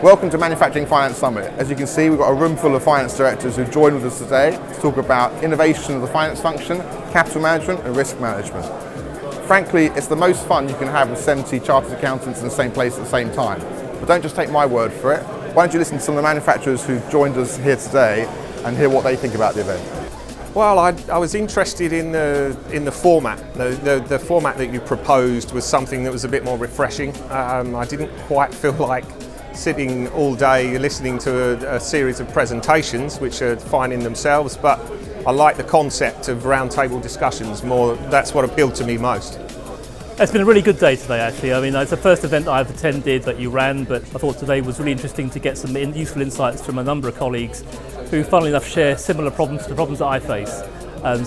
Welcome to Manufacturing Finance Summit. As you can see, we've got a room full of finance directors who joined with us today to talk about innovation of the finance function, capital management and risk management. Frankly, it's the most fun you can have with 70 chartered accountants in the same place at the same time. But don't just take my word for it. Why don't you listen to some of the manufacturers who joined us here today and hear what they think about the event. Well, I was interested in the format. The format that you proposed was something that was a bit more refreshing. I didn't quite feel like sitting all day listening to a series of presentations, which are fine in themselves, but I like the concept of roundtable discussions more. That's what appealed to me most. It's been a really good day today, actually. I mean, it's the first event that I've attended that you ran, but I thought today was really interesting to get some useful insights from a number of colleagues who, funnily enough, share similar problems to the problems that I face.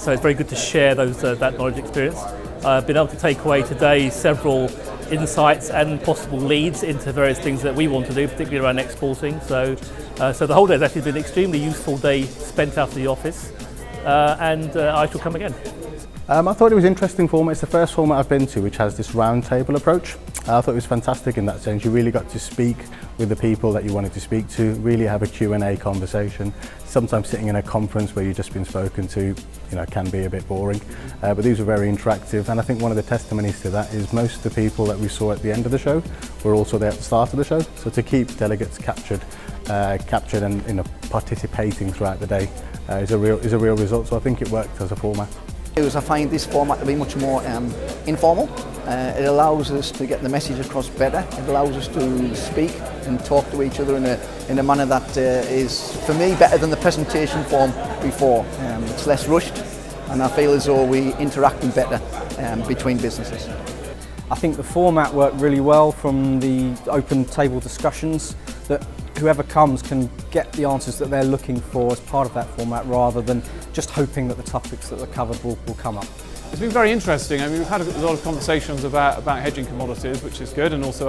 So it's very good to share that knowledge experience. I've been able to take away today several insights and possible leads into various things that we want to do, particularly around exporting. So the whole day has actually been an extremely useful day spent out of the office, and I shall come again. I thought it was interesting format. It's the first format I've been to which has this round table approach. I thought it was fantastic in that sense. You really got to speak with the people that you wanted to speak to, really have a Q&A conversation. Sometimes sitting in a conference where you've just been spoken to, can be a bit boring. But these were very interactive, and I think one of the testimonies to that is most of the people that we saw at the end of the show were also there at the start of the show. So to keep delegates captured and participating throughout the day is a real result. So I think it worked as a format. I find this format to be much more informal. It allows us to get the message across better. It allows us to speak and talk to each other in a manner that is, for me, better than the presentation form before. It's less rushed, and I feel as though we interacting better between businesses. I think the format worked really well from the open table discussions, that whoever comes can get the answers that they're looking for as part of that format, rather than just hoping that the topics that are covered will come up. It's been very interesting. I mean, we've had a lot of conversations about hedging commodities, which is good, and also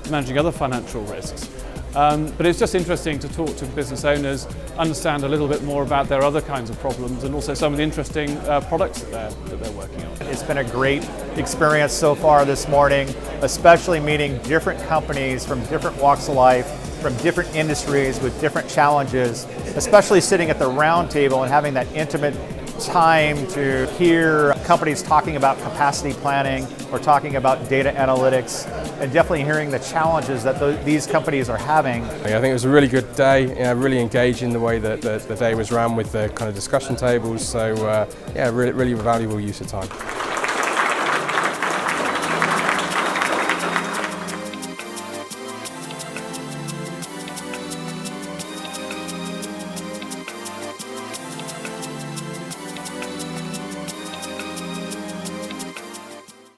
managing other financial risks. But it's just interesting to talk to business owners, understand a little bit more about their other kinds of problems, and also some of the interesting products that they're working on. It's been a great experience so far this morning, especially meeting different companies from different walks of life, from different industries with different challenges, especially sitting at the round table and having that intimate time to hear companies talking about capacity planning or talking about data analytics, and definitely hearing the challenges that these companies are having. I think it was a really good day, really engaging the way that the day was run with the kind of discussion tables, so really valuable use of time.